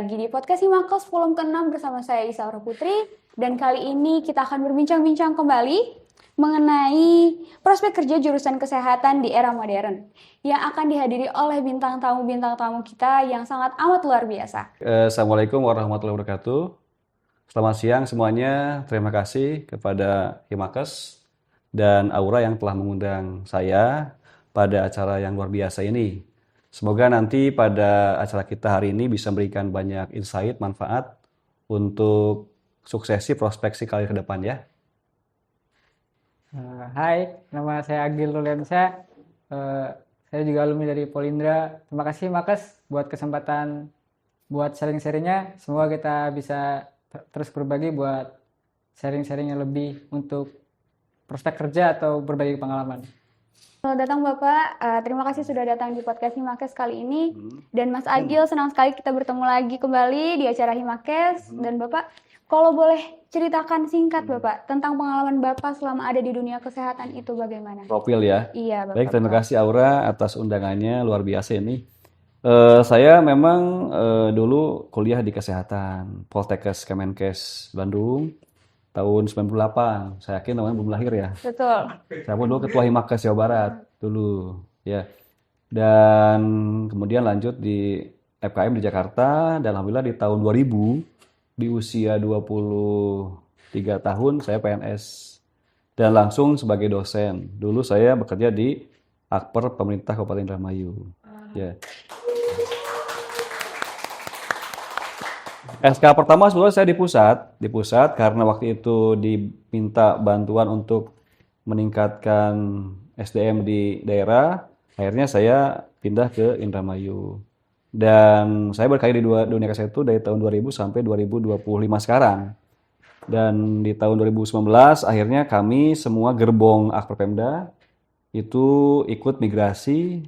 lagi di podcast Himakes volume ke-6 bersama saya Isaura Putri. Dan kali ini kita akan berbincang-bincang kembali mengenai prospek kerja jurusan kesehatan di era modern yang akan dihadiri oleh bintang tamu kita yang sangat amat luar biasa. Assalamualaikum warahmatullahi wabarakatuh. Selamat siang semuanya. Terima kasih kepada Himakes dan Aura yang telah mengundang saya pada acara yang luar biasa ini. Semoga nanti pada acara kita hari ini bisa memberikan banyak insight, manfaat untuk suksesi prospeksi karir ke depan ya. Hai, nama saya Agil Ruliansyah. Saya juga alumni dari Polindra. Terima kasih Makes buat kesempatan buat sharing-sharingnya. Semoga kita bisa terus berbagi buat sharing-sharing yang lebih untuk prospek kerja atau berbagi pengalaman. Selamat datang Bapak, terima kasih sudah datang di podcast Himakes kali ini. Dan Mas Agil, senang sekali kita bertemu lagi kembali di acara Himakes. Dan Bapak, kalau boleh ceritakan singkat Bapak tentang pengalaman Bapak selama ada di dunia kesehatan itu bagaimana? Profil ya. Iya Bapak. Baik, terima kasih Aura atas undangannya, luar biasa ini. Saya memang dulu kuliah di kesehatan, Poltekkes Kemenkes Bandung tahun 98. Saya yakin namanya belum lahir ya. Betul. Saya pun dulu ketua Himakes Jawa Barat dulu ya. Dan kemudian lanjut di FKM di Jakarta dan alhamdulillah di tahun 2000 di usia 23 tahun saya PNS dan langsung sebagai dosen. Dulu saya bekerja di Akper pemerintah Kabupaten Indramayu. Ya. SK pertama sebetulnya saya di pusat karena waktu itu diminta bantuan untuk meningkatkan SDM di daerah. Akhirnya saya pindah ke Indramayu. Dan saya berkarir di dunia kesehatan itu dari tahun 2000 sampai 2025 sekarang. Dan di tahun 2019 akhirnya kami semua gerbong Akper Pemda itu ikut migrasi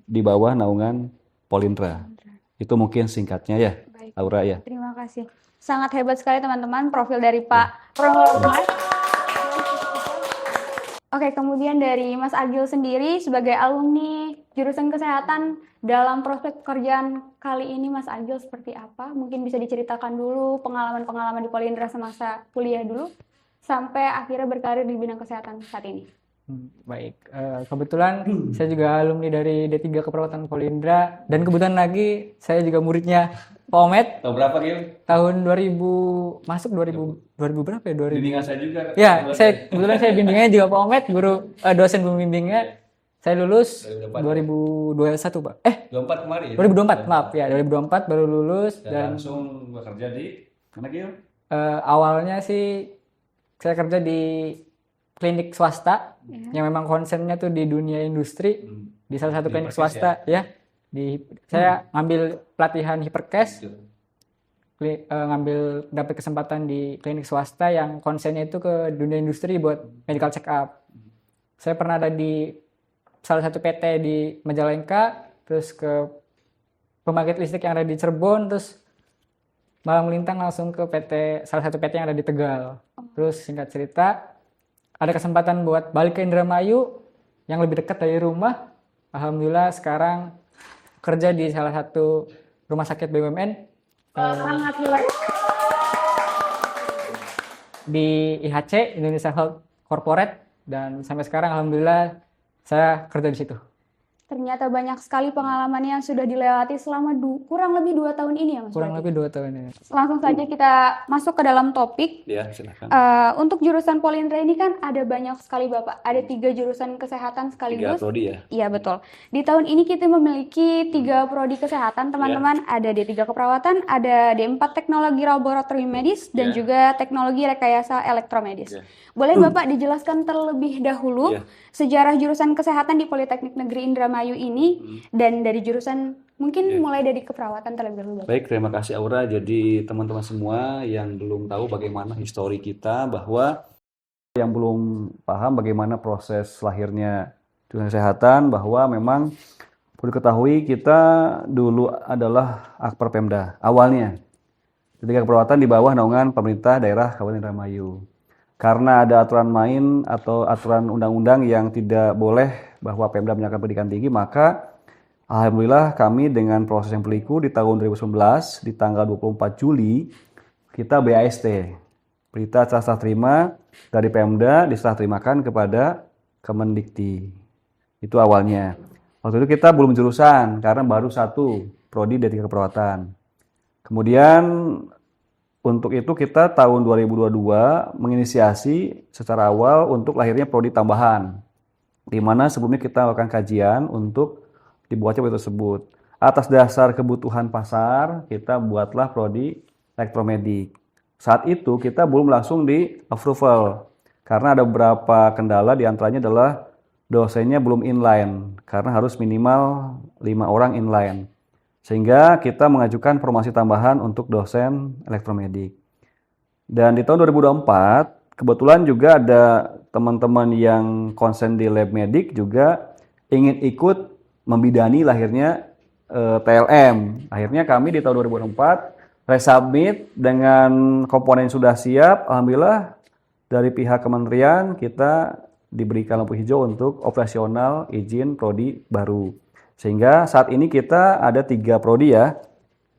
di bawah naungan Polindra. Itu mungkin singkatnya ya. Baik. Aura ya. Terima kasih. Sangat hebat sekali teman-teman profil dari Pak Prof. Oke, kemudian dari Mas Agil sendiri sebagai alumni jurusan kesehatan dalam prospek pekerjaan kali ini Mas Agil seperti apa? Mungkin bisa diceritakan dulu pengalaman-pengalaman di Polindra semasa kuliah dulu sampai akhirnya berkarir di bidang kesehatan saat ini. Baik, kebetulan saya juga alumni dari D3 Keperawatan Polindra dan kebetulan lagi saya juga muridnya Pak Omet. Tahun berapa Gil? Tahun 2000 masuk 2000 berapa ya? 2000. Bimbingan saya juga. Ya, kebetulan saya bimbingannya juga Pak Omet, guru dosen pembimbingnya. Saya lulus 2021, Pak. 24 kemarin. 2024, maaf ya, 2024 baru lulus Dan langsung bekerja di mana Gil? awalnya sih saya kerja di klinik swasta yang memang konsennya tuh di dunia industri di salah satu klinik swasta ya. Saya ngambil pelatihan hiperkes, ngambil dapat kesempatan di klinik swasta yang konsennya itu ke dunia industri buat medical check up. Saya pernah ada di salah satu PT di Majalengka, terus ke pembangkit listrik yang ada di Cirebon, terus malah melintang langsung ke salah satu PT yang ada di Tegal. Terus singkat cerita, ada kesempatan buat balik ke Indramayu yang lebih dekat dari rumah. Alhamdulillah sekarang kerja di salah satu rumah sakit BUMN Sangat luar di IHC Indonesia Health Corporate dan sampai sekarang alhamdulillah saya kerja di situ. Ternyata banyak sekali pengalaman yang sudah dilewati selama kurang lebih 2 tahun ini ya Mas. Kurang lebih 2 tahun ini. Langsung saja kita masuk ke dalam topik. Ya, silakan. Untuk jurusan Polindra ini kan ada banyak sekali Bapak. Ada 3 jurusan kesehatan 3 sekaligus. prodi ya. Iya betul. Di tahun ini kita memiliki 3 prodi kesehatan teman-teman. Ada D3 Keperawatan, ada D4 Teknologi Laboratorium Medis, dan juga Teknologi Rekayasa Elektromedis. Boleh Bapak dijelaskan terlebih dahulu sejarah jurusan kesehatan di Politeknik Negeri Indramayu ini dan dari jurusan mungkin mulai dari keperawatan terlebih dahulu. Baik, terima kasih Aura. Jadi teman-teman semua yang belum tahu bagaimana histori kita, bahwa yang belum paham bagaimana proses lahirnya jurusan kesehatan, bahwa memang perlu diketahui kita dulu adalah Akper Pemda awalnya. Ketika keperawatan di bawah naungan pemerintah daerah Kabupaten Indramayu. Karena ada aturan main atau aturan undang-undang yang tidak boleh bahwa Pemda menyalahkan pendidikan tinggi, maka Alhamdulillah kami dengan proses yang berliku di tahun 2019 di tanggal 24 Juli kita BAST, berita serah terima dari Pemda diserah terimakan kepada Kemendikti. Itu awalnya. Waktu itu kita belum jurusan karena baru satu prodi D3 Keperawatan. Kemudian untuk itu kita tahun 2022 menginisiasi secara awal untuk lahirnya prodi tambahan, di mana sebelumnya kita melakukan kajian untuk dibuatnya prodi tersebut. Atas dasar kebutuhan pasar, kita buatlah prodi elektromedik. Saat itu kita belum langsung di approval, karena ada beberapa kendala, diantaranya adalah dosennya belum inline, karena harus minimal 5 orang inline. Sehingga kita mengajukan formasi tambahan untuk dosen elektromedik. Dan di tahun 2024, kebetulan juga ada teman-teman yang konsen di lab medik juga ingin ikut membidani lahirnya TLM. Akhirnya kami di tahun 2024 resubmit dengan komponen yang sudah siap. Alhamdulillah dari pihak kementerian kita diberikan lampu hijau untuk operasional izin prodi baru. Sehingga saat ini kita ada 3 prodi ya,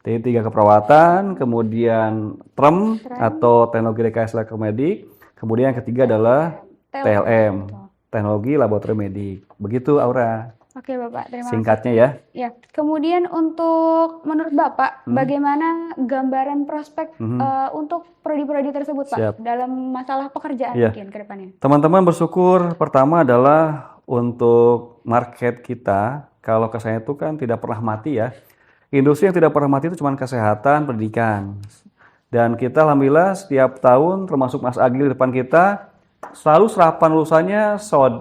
T3 Keperawatan, kemudian TREM atau Teknologi Rekayasa Elektromedik, kemudian yang ketiga adalah TLM, Teknologi Laboratorium Medik. Begitu Aura. Oke Bapak, terima kasih. Singkatnya ya. Ya, kemudian untuk menurut Bapak, bagaimana gambaran prospek untuk prodi-prodi tersebut Pak Siap. dalam masalah pekerjaan Ya. mungkin ke depannya? Teman-teman bersyukur pertama adalah untuk market kita, kalau kesehatan itu kan tidak pernah mati ya. Industri yang tidak pernah mati itu cuma kesehatan, pendidikan. Dan kita alhamdulillah setiap tahun termasuk Mas Agil di depan kita selalu serapan lulusannya SOD.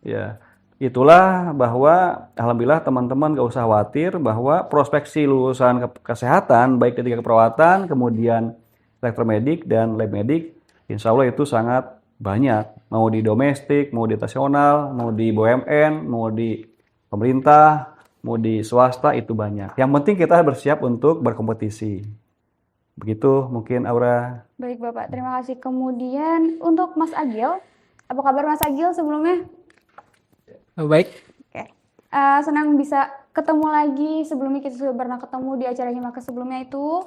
Ya. Itulah bahwa alhamdulillah teman-teman gak usah khawatir bahwa prospeksi lulusan kesehatan baik D3 Keperawatan, kemudian elektromedik dan lab medik, insya Allah itu sangat banyak. Mau di domestik, mau di nasional, mau di BUMN, mau di pemerintah, mau di swasta, itu banyak. Yang penting kita bersiap untuk berkompetisi. Begitu mungkin Aura. Baik Bapak, terima kasih. Kemudian untuk Mas Agil, apa kabar Mas Agil sebelumnya? Baik, Oke. Senang bisa ketemu lagi. Sebelumnya kita sudah pernah ketemu di acara Himakes sebelumnya itu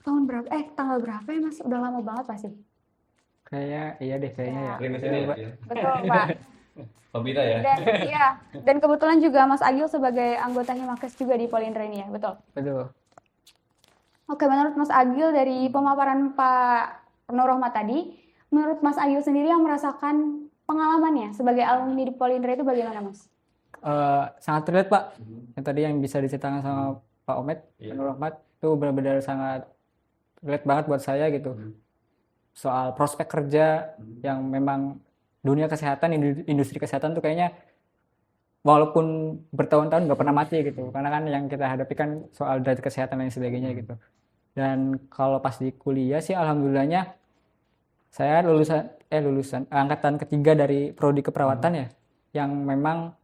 tahun berapa? Tanggal berapa ya Mas? Udah lama banget pasti. iya deh kayaknya ya. Betul Pak. Pembina ya. Dan kebetulan juga Mas Agil sebagai anggota Himakes juga di Polindra ini ya, betul? Betul. Oke, menurut Mas Agil dari pemaparan Pak Nur Rohmat tadi, menurut Mas Agil sendiri yang merasakan pengalamannya sebagai alumni di Polindra itu bagaimana Mas? Sangat relate Pak. Yang tadi yang bisa diceritakan sama Pak Omet, Nur Rahmat, itu benar-benar sangat relate banget buat saya gitu. Soal prospek kerja yang memang dunia kesehatan, industri kesehatan tuh kayaknya walaupun bertahun-tahun nggak pernah mati gitu. Karena kan yang kita hadapi kan soal derajat kesehatan dan sebagainya gitu. Dan kalau pas di kuliah sih alhamdulillahnya saya lulusan angkatan ketiga dari prodi keperawatan ya, yang memang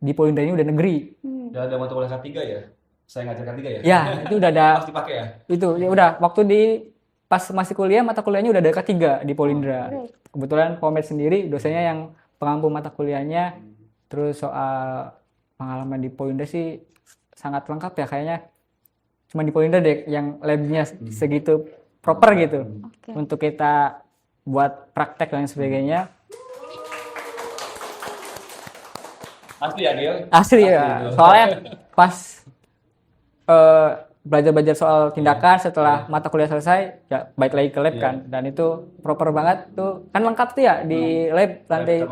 di Polindra ini udah negeri. Udah ada mata kuliah K3 ya? Saya ngajar K3 ya? Ya, itu udah ada. Pasti pakai ya? Itu ya udah waktu pas masih kuliah mata kuliahnya udah ada K3 di Polindra. Kebetulan Pomet sendiri dosennya yang pengampu mata kuliahnya. Terus soal pengalaman di Polindra sih sangat lengkap ya kayaknya. Cuma di Polindra deh yang labnya segitu proper gitu. Untuk kita buat praktek dan sebagainya. Asli ya Gil? Asli ya. Soalnya pas belajar soal tindakan setelah mata kuliah selesai ya balik lagi ke lab kan, dan itu proper banget tuh, kan lengkap tuh ya di lab lantai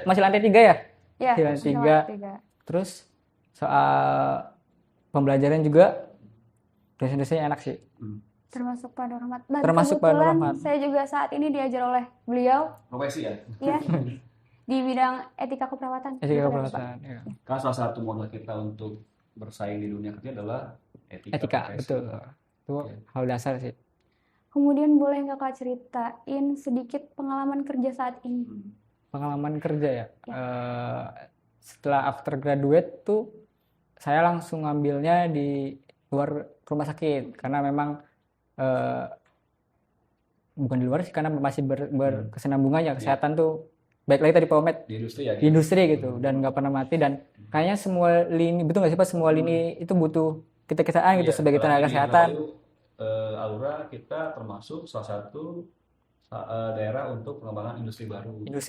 masih lantai 3 ya? Iya, di lantai 3. Terus soal pembelajaran juga dosen-dosennya enak sih. Termasuk Pak Nur Rahmat. Dan Termasuk Pak Nur kebetulan Rahmat. saya juga saat ini diajar oleh beliau Profesi ya? ya di bidang etika keperawatan. Etika Betul ya, Pak? keperawatan. Ya. Karena salah satu modal kita untuk bersaing di dunia kerja adalah Etika, profesi. betul. Itu hal dasar sih. Kemudian boleh Kakak ceritain sedikit pengalaman kerja saat ini? Pengalaman kerja ya. Setelah after graduate tuh saya langsung ngambilnya di luar rumah sakit karena memang bukan di luar sih, karena masih berkesinambungan ya kesehatan tuh baik lagi tadi Pomed Di industri ya. di industri gitu dan nggak pernah mati dan kayaknya semua lini betul nggak sih Pak semua lini itu butuh kita-kitaan gitu Iya, sebagai dalam tenaga ini kesehatan. lalu Aura kita termasuk salah satu daerah untuk pengembangan industri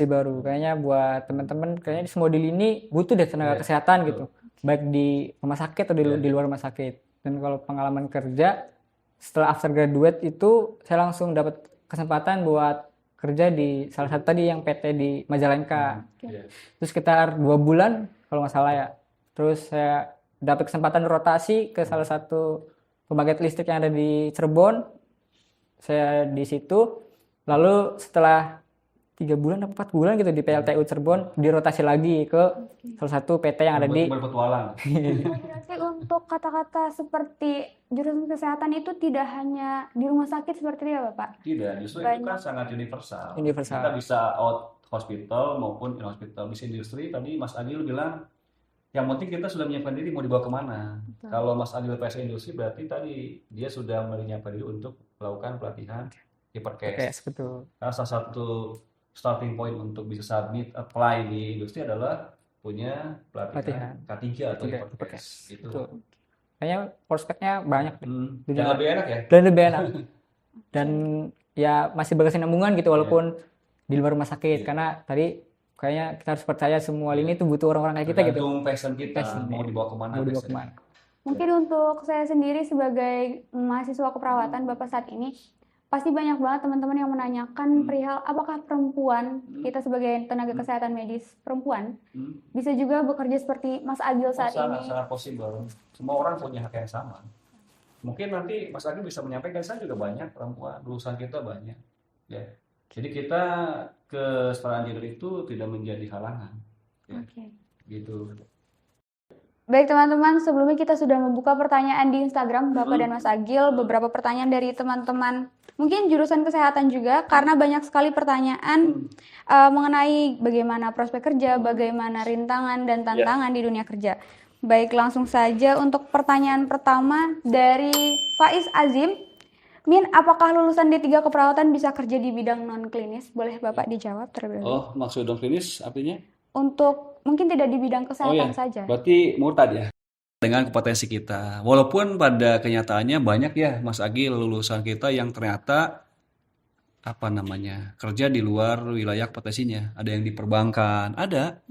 baru. Kayaknya buat teman-teman kayaknya di semua di lini butuh deh tenaga Iya, kesehatan betul. gitu baik di rumah sakit atau Iya. di luar rumah sakit. Dan kalau pengalaman kerja setelah after graduate itu saya langsung dapat kesempatan buat kerja di salah satu tadi yang PT di Majalengka. Iya. Itu sekitar 2 bulan kalau nggak salah ya. Terus saya dapat kesempatan rotasi ke salah satu pembangkit listrik yang ada di Cirebon. Saya di situ. Lalu setelah 3 bulan atau 4 bulan gitu di PLTU Cirebon dirotasi lagi ke salah satu PT yang ada di Berpetualang. Berarti untuk kata-kata seperti jurusan kesehatan itu tidak hanya di rumah sakit seperti itu ya Bapak? Tidak, justru itu kan sangat universal. Universal. Kita bisa out hospital maupun in hospital. Di industri tadi Mas Agil bilang, yang penting kita sudah menyiapkan diri mau dibawa kemana. Kalau Mas Agil PSI industri berarti tadi dia sudah menyiapkan diri untuk melakukan pelatihan Hypercase. betul. Karena salah satu starting point untuk bisa submit apply di industri adalah punya pelatihan K3 atau Hypercase. Itu. Betul. Kayaknya prospeknya banyak deh. Dan lebih enak ya. Dan lebih enak. Dan ya masih berkesinambungan gitu walaupun di luar rumah sakit karena tadi kayaknya kita harus percaya semua lini itu butuh orang-orang kayak kita gitu. Tergantung passion kita mau dibawa kemana. Mau dibawa kemana. Mungkin untuk saya sendiri sebagai mahasiswa keperawatan Bapak saat ini, pasti banyak banget teman-teman yang menanyakan perihal apakah perempuan, kita sebagai tenaga kesehatan medis perempuan, bisa juga bekerja seperti Mas Agil saat ini. Sangat possible. Semua orang punya hak yang sama. Mungkin nanti Mas Agil bisa menyampaikan, saya juga banyak perempuan, lulusan kita banyak. Ya. Jadi kita kesetaraan gender itu tidak menjadi halangan. Ya. Oke. Gitu. Baik teman-teman, sebelumnya kita sudah membuka pertanyaan di Instagram Bapak dan Mas Agil, beberapa pertanyaan dari teman-teman mungkin jurusan kesehatan juga, karena banyak sekali pertanyaan mengenai bagaimana prospek kerja, bagaimana rintangan dan tantangan di dunia kerja. Baik, langsung saja untuk pertanyaan pertama dari Faiz Azim. Min, apakah lulusan D3 keperawatan bisa kerja di bidang non-klinis? Boleh Bapak dijawab terlebih dahulu? Oh, maksud non-klinis artinya? Untuk mungkin tidak di bidang kesehatan saja. Berarti murtad ya? Dengan kompetensi kita. Walaupun pada kenyataannya banyak ya Mas Agil lulusan kita yang ternyata kerja di luar wilayah kompetensinya. Ada yang di perbankan, ada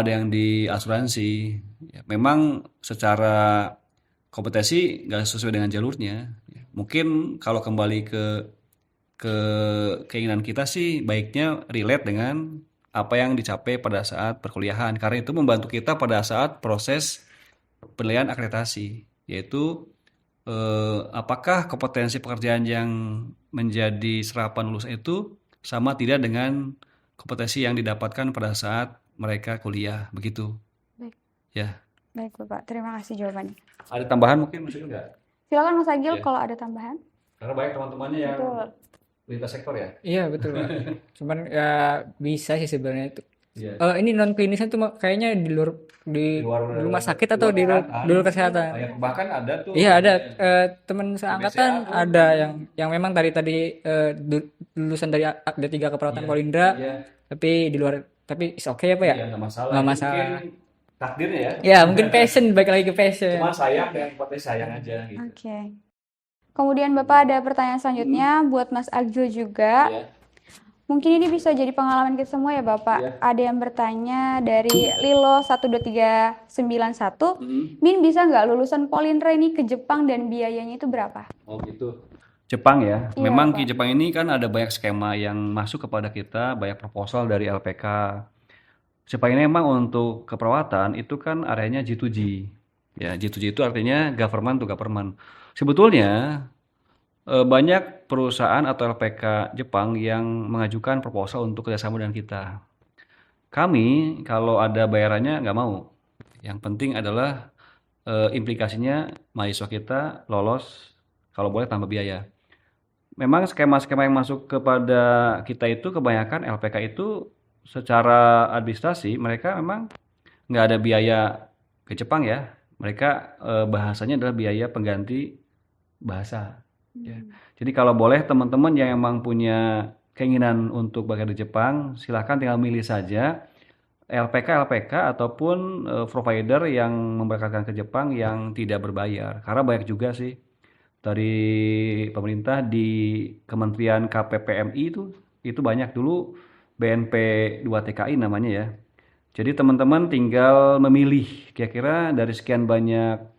yang di asuransi. Ya, memang secara kompetensi nggak sesuai dengan jalurnya. Ya, mungkin kalau kembali ke keinginan kita sih baiknya relate dengan apa yang dicapai pada saat perkuliahan. Karena itu membantu kita pada saat proses penilaian akreditasi, yaitu apakah kompetensi pekerjaan yang menjadi serapan lulusan itu sama tidak dengan kompetensi yang didapatkan pada saat mereka kuliah, begitu. Baik. Ya. Baik Bapak, terima kasih jawabannya. Ada tambahan mungkin Mas Agil nggak? Silakan Mas Agil kalau ada tambahan. Karena banyak teman-temannya yang Betul. lintas sektor ya. Iya betul Pak. Cuman ya bisa sih sebenarnya itu. Iya. Ini non klinisnya tuh kayaknya di rumah sakit atau di luar kesehatan. Kayak bahkan ada tuh. Iya ada teman seangkatan ada yang memang tadi lulusan dari D3 keperawatan Polindra, tapi di luar tapi is okay ya Pak ya? Iya, nggak masalah. Nggak masalah. Mungkin takdirnya ya. Ya mungkin passion, baik lagi ke passion. Cuma sayang dan potensi sayang aja gitu. Oke. Kemudian Bapak ada pertanyaan selanjutnya buat Mas Agil juga. Iya. Mungkin ini bisa jadi pengalaman kita semua ya Bapak. Iya. Ada yang bertanya dari Lilo 12391. Min, bisa nggak lulusan Polindra ini ke Jepang dan biayanya itu berapa? Oh gitu. Jepang ya. Iya, Memang Pak. di Jepang ini kan ada banyak skema yang masuk kepada kita, banyak proposal dari LPK. Jepang ini memang untuk keperawatan itu kan areanya G2G. Ya, G2G itu artinya government to government. Sebetulnya banyak perusahaan atau LPK Jepang yang mengajukan proposal untuk kerjasama dengan kita. Kami kalau ada bayarannya nggak mau. Yang penting adalah implikasinya mahasiswa kita lolos, kalau boleh tambah biaya. Memang skema-skema yang masuk kepada kita itu kebanyakan LPK itu secara administrasi mereka memang nggak ada biaya ke Jepang ya. Mereka bahasanya adalah biaya pengganti bahasa. Ya. Jadi kalau boleh teman-teman yang emang punya keinginan untuk bekerja di Jepang, silahkan tinggal milih saja LPK ataupun provider yang memberangkatkan ke Jepang yang tidak berbayar. Karena banyak juga sih dari pemerintah di Kementerian KPPMI itu banyak dulu BNP 2TKI namanya ya. Jadi teman-teman tinggal memilih kira-kira dari sekian banyak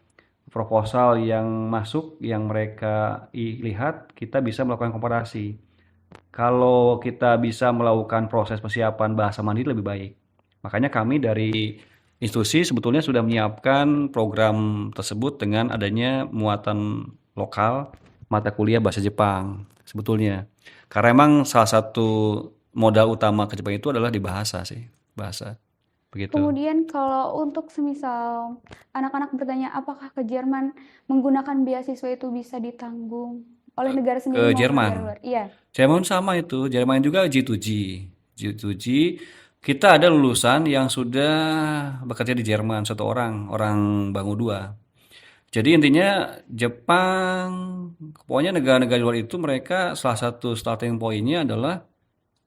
proposal yang masuk yang mereka lihat, kita bisa melakukan komparasi. Kalau kita bisa melakukan proses persiapan bahasa mandiri lebih baik. Makanya kami dari institusi sebetulnya sudah menyiapkan program tersebut dengan adanya muatan lokal mata kuliah bahasa Jepang sebetulnya. Karena emang salah satu modal utama ke Jepang itu adalah di bahasa sih, bahasa. Begitu. Kemudian kalau untuk semisal anak-anak bertanya apakah ke Jerman menggunakan beasiswa itu bisa ditanggung oleh negara sendiri maupun Jerman. negara luar? Iya. Jerman sama itu, Jerman juga G2G. G2G, kita ada lulusan yang sudah bekerja di Jerman, satu orang Bangu 2. Jadi intinya Jepang, pokoknya negara-negara luar itu mereka salah satu starting point-nya adalah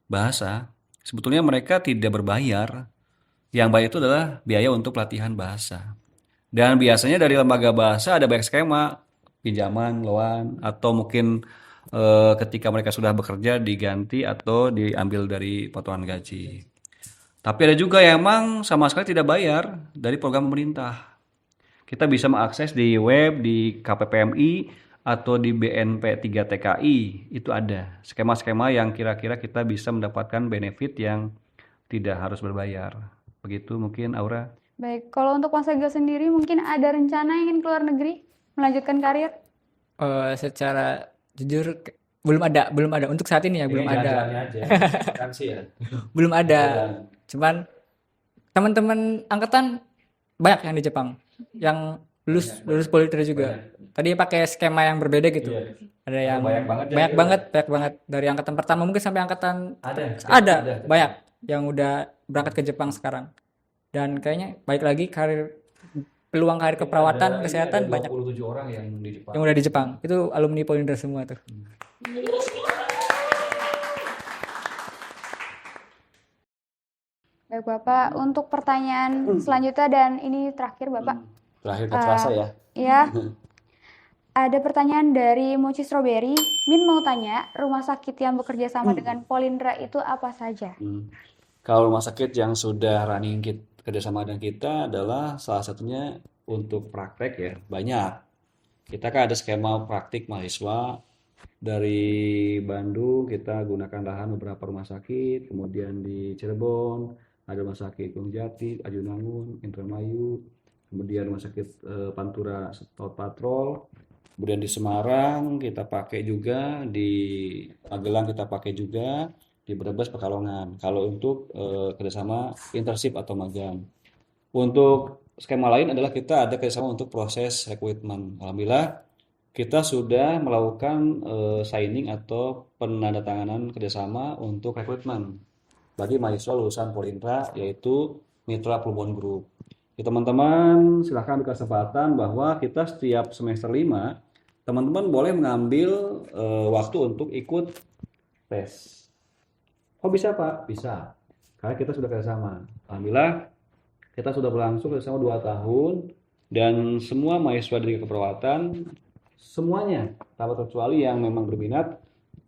bahasa. Sebetulnya mereka tidak berbayar. Yang bayar itu adalah biaya untuk pelatihan bahasa. Dan biasanya dari lembaga bahasa ada banyak skema, pinjaman, loan, atau mungkin ketika mereka sudah bekerja diganti atau diambil dari potongan gaji. Tapi ada juga yang emang sama sekali tidak bayar dari program pemerintah. Kita bisa mengakses di web, di KPPMI, atau di BNP 3TKI. Itu ada skema-skema yang kira-kira kita bisa mendapatkan benefit yang tidak harus berbayar. Begitu mungkin Aura. Baik, kalau untuk Mas Agil sendiri mungkin ada rencana ingin keluar negeri, melanjutkan karir? Secara jujur belum ada untuk saat ini ya belum ada. Belum ada. Cuman teman-teman angkatan banyak yang di Jepang yang lulus politik juga. Tadi pakai skema yang berbeda gitu. Ada yang banyak banget dari angkatan pertama mungkin sampai angkatan ada banyak yang udah berangkat ke Jepang sekarang. Dan kayaknya baik lagi peluang karir keperawatan, kesehatan banyak. 27 orang yang di Jepang. Yang udah di Jepang. Itu alumni Polindra semua tuh. Baik Bapak, untuk pertanyaan selanjutnya dan ini terakhir Bapak. Terakhir terasa ya. Ya. Ada pertanyaan dari Mochi Strawberry. Min mau tanya, rumah sakit yang bekerja sama dengan Polindra itu apa saja? Kalau rumah sakit yang sudah running kerjasama dengan kita adalah salah satunya untuk praktek ya, banyak. Kita kan ada skema praktik mahasiswa dari Bandung, kita gunakan lahan beberapa rumah sakit, kemudian di Cirebon ada rumah sakit Gunung Jati, Ajunangun, Indramayu, kemudian rumah sakit Pantura Stout Patrol, kemudian di Semarang kita pakai juga, di Magelang kita pakai juga, di Brebes, Pekalongan. Kalau untuk kerjasama internship atau magang. Untuk skema lain adalah kita ada kerjasama untuk proses rekrutmen. Alhamdulillah kita sudah melakukan signing atau penandatanganan kerjasama untuk rekrutmen bagi mahasiswa lulusan Polindra yaitu Mitra Plumbon Group. Ya, teman-teman silahkan ambil kesempatan bahwa kita setiap semester 5 teman-teman boleh mengambil waktu untuk ikut tes. Oh bisa Pak? Bisa. Karena kita sudah kerjasama. Alhamdulillah kita sudah berlangsung kerjasama 2 tahun dan semua mahasiswa dari keperawatan semuanya tanpa terkecuali yang memang berminat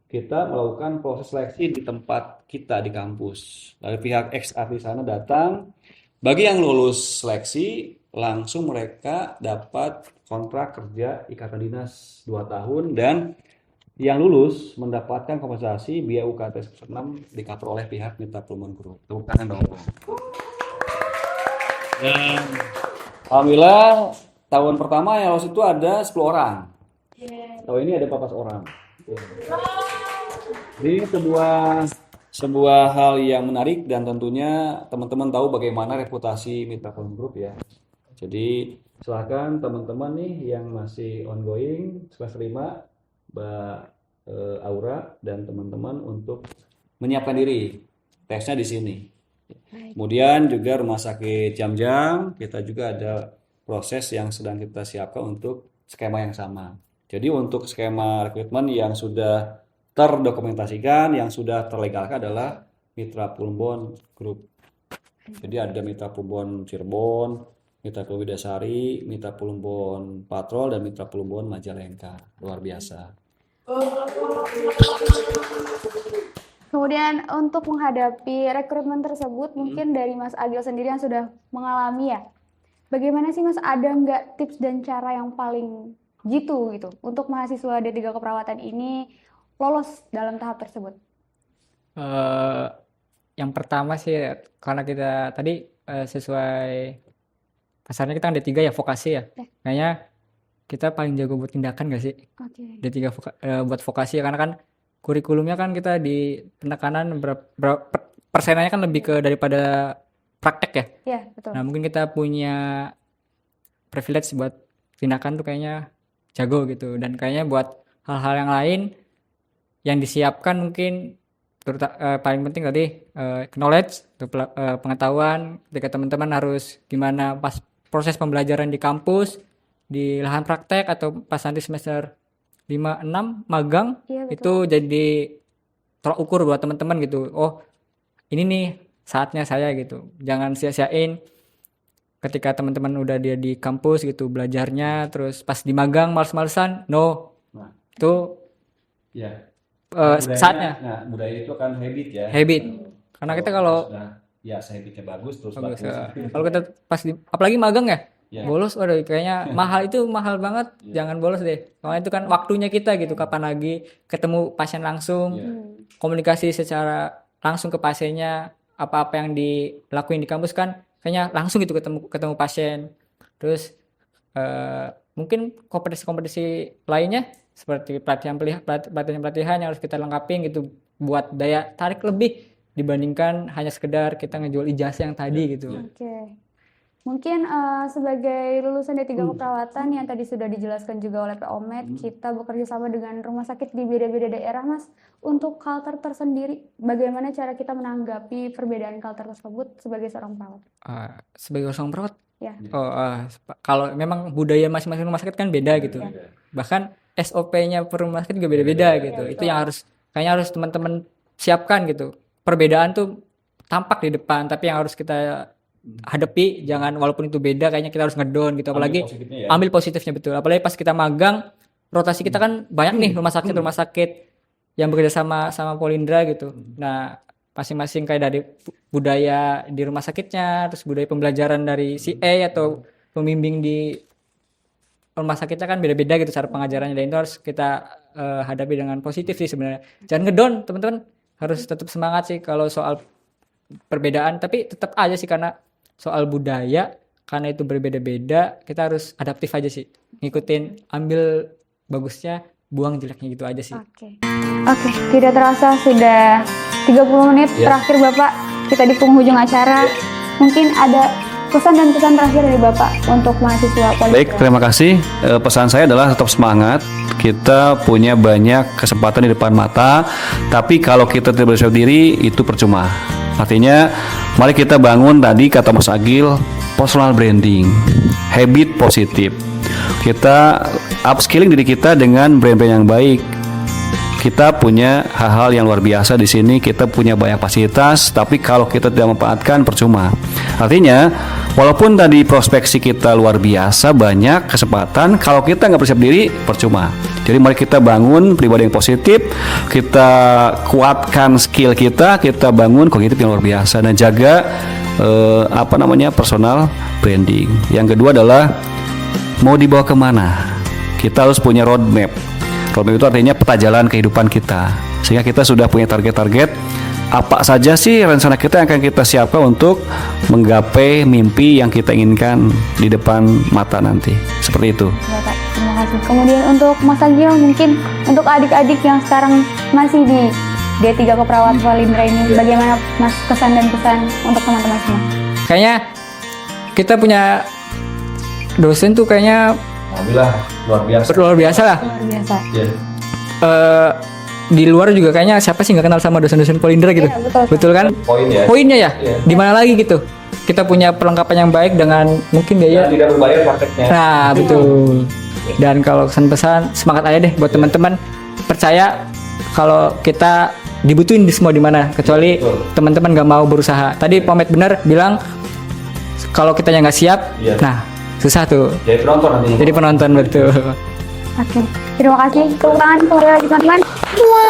kita melakukan proses seleksi di tempat kita di kampus. Dari pihak XR di sana datang. Bagi yang lulus seleksi langsung mereka dapat kontrak kerja ikatan dinas 2 tahun dan yang lulus mendapatkan kompensasi biaya UKT semester 6 di-cover oleh pihak Mitra Plumbon Group. Tepuk tangan dong. Dan alhamdulillah tahun pertama yang lulus itu ada 10 orang. Tahun ini ada 14 orang. Ini sebuah hal yang menarik dan tentunya teman-teman tahu bagaimana reputasi Mitra Plumbon Group ya. Jadi silakan teman-teman nih yang masih ongoing semester 5 Mbak Aura dan teman-teman untuk menyiapkan diri tesnya di sini. Kemudian juga rumah sakit Jam-Jam kita juga ada proses yang sedang kita siapkan untuk skema yang sama. Jadi untuk skema rekrutmen yang sudah terdokumentasikan, yang sudah terlegalkan adalah Mitra Plumbon Group. Jadi ada Mitra Plumbon Cirebon, Mitra Plumbon Widasari, Mitra Plumbon Patrol, dan Mitra Plumbon Majalengka. Luar biasa. Kemudian untuk menghadapi rekrutmen tersebut, mungkin dari Mas Agil sendiri yang sudah mengalami ya, bagaimana sih Mas, ada nggak tips dan cara yang paling jitu gitu untuk mahasiswa D3 Keperawatan ini lolos dalam tahap tersebut? Yang pertama sih, karena kita tadi sesuai pasarnya kita kan D3 ya, vokasi ya. Kayaknya kita paling jago buat tindakan gak sih? Oke. D3 buat vokasi ya, karena kan kurikulumnya kan kita di penekanan persenanya kan lebih ke daripada praktek ya. Iya, betul. Nah, mungkin kita punya privilege buat tindakan tuh kayaknya jago gitu. Dan kayaknya buat hal-hal yang lain yang disiapkan mungkin paling penting tadi knowledge, pengetahuan ketika teman-teman harus gimana pas proses pembelajaran di kampus, di lahan praktek, atau pas nanti semester 5-6 magang. Iya, betul. Itu jadi tolak ukur buat teman-teman gitu. Oh, ini nih saatnya saya gitu. Jangan sia-siain ketika teman-teman udah dia di kampus gitu belajarnya, terus pas di magang males-malesan. No. Nah, Itu ya. saatnya. Nah, budaya itu kan habit ya. Habit. Karena kita kalau sudah habitnya bagus terus bagus, bagus. kalau kita pas apalagi magang ya, Ya. bolos, waduh kayaknya mahal banget. Jangan bolos deh. Soalnya itu kan waktunya kita gitu, kapan lagi ketemu pasien langsung, komunikasi secara langsung ke pasiennya, apa-apa yang dilakuin di kampus kan kayaknya langsung gitu ketemu pasien. Terus mungkin kompetisi lainnya seperti pelatihan yang harus kita lengkapin gitu buat daya tarik lebih dibandingkan hanya sekedar kita ngejual ijazah yang tadi gitu. Oke. Mungkin sebagai lulusan D3 Keperawatan yang tadi sudah dijelaskan juga oleh Pak Omet, kita bekerja sama dengan rumah sakit di beda-beda daerah, Mas. Untuk culture tersendiri, bagaimana cara kita menanggapi perbedaan culture tersebut sebagai seorang perawat? Sebagai seorang perawat, Ya. kalau memang budaya masing-masing rumah sakit kan beda gitu. Bahkan SOP-nya per rumah sakit juga beda-beda gitu. Itu yang kayaknya harus teman-teman siapkan gitu. Perbedaan tuh tampak di depan, tapi yang harus kita hadapi, jangan, walaupun itu beda, kayaknya kita harus ngedon gitu. Apalagi ambil positifnya betul. Apalagi pas kita magang, rotasi kita kan banyak nih rumah sakit yang bekerja sama Polindra gitu. Nah, masing-masing kayak dari budaya di rumah sakitnya, terus budaya pembelajaran dari CA atau pembimbing di rumah sakitnya kan beda-beda gitu cara pengajarannya, dan itu harus kita hadapi dengan positif sih sebenarnya. Jangan ngedon, teman-teman, harus tetap semangat sih kalau soal perbedaan, tapi tetap aja sih karena soal budaya, karena itu berbeda-beda, kita harus adaptif aja sih, ngikutin, ambil bagusnya, buang jeleknya gitu aja sih. Oke, tidak terasa sudah 30 menit terakhir Bapak, kita di penghujung acara. Mungkin ada pesan dan pesan terakhir dari Bapak untuk mahasiswa Polindra. Baik, terima kasih. Pesan saya adalah tetap semangat. Kita punya banyak kesempatan di depan mata, tapi kalau kita tidak bersiap diri, itu percuma. Artinya, mari kita bangun tadi kata Mas Agil, personal branding, habit positif. Kita upskilling diri kita dengan brand-brand yang baik. Kita punya hal-hal yang luar biasa di sini. Kita punya banyak fasilitas, tapi kalau kita tidak memanfaatkan, percuma. Artinya, walaupun tadi prospeksi kita luar biasa, banyak kesempatan, kalau kita nggak bersiap diri, percuma. Jadi mari kita bangun pribadi yang positif, kita kuatkan skill kita bangun kognitif yang luar biasa, dan jaga personal branding. Yang kedua adalah mau dibawa kemana? Kita harus punya roadmap. Roadmap itu artinya peta jalan kehidupan kita, sehingga kita sudah punya target-target apa saja sih rencana kita yang akan kita siapkan untuk menggapai mimpi yang kita inginkan di depan mata nanti. Seperti itu. Bapak, terima kasih. Kemudian untuk Mas Agil, mungkin untuk adik-adik yang sekarang masih di D3 Keperawatan Polindra ini, bagaimana Mas kesan dan pesan untuk teman-teman semua? Kayaknya kita punya dosen tuh kayaknya Alhamdulillah luar biasa. luar biasa lah. Luar biasa. Di luar juga kayaknya siapa sih nggak kenal sama dosen-dosen Polindra gitu. Iya, betul. Betul kan? Poinnya ya. Di mana lagi gitu? Kita punya perlengkapan yang baik dengan mungkin biaya. Tidak berbayar prakteknya. Nah, betul. Dan kalau pesan-pesan, semangat aja deh buat teman-teman. Percaya kalau kita dibutuhin di semua di mana, kecuali Betul. teman-teman nggak mau berusaha. Tadi Pomet bener bilang kalau kitanya nggak siap, Iya. nah susah tuh. Jadi penonton nanti. Jadi penonton betul. Oke, terima kasih. Tepuk tangan kepada teman-teman. Luar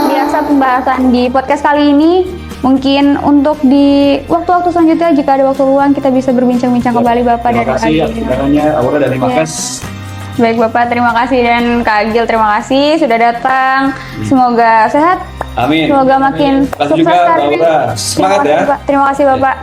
biasa pembahasan di podcast kali ini. Mungkin untuk di waktu-waktu selanjutnya jika ada waktu luang kita bisa berbincang-bincang kembali Bapak Terima dan Kak kasih Agil. atas undangannya Aura dari Makes. Baik Bapak, terima kasih dan Kak Agil terima kasih sudah datang. Semoga sehat. Amin. Semoga makin Terima kasih juga, karirnya. Mbak Aura. Semangat Terima ya. kasih, Pak. Terima kasih Bapak.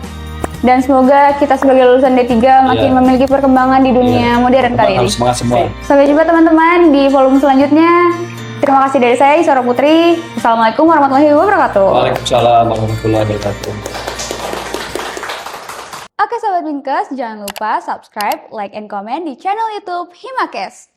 Dan semoga kita sebagai lulusan D3 makin Iya. memiliki perkembangan di dunia modern kali ini. Harus semangat semua. Sampai jumpa teman-teman di volume selanjutnya. Terima kasih dari saya, Isora Putri. Assalamualaikum warahmatullahi wabarakatuh. Waalaikumsalam warahmatullahi wabarakatuh. Oke Sobat Binkes, jangan lupa subscribe, like, and comment di channel YouTube Himakes.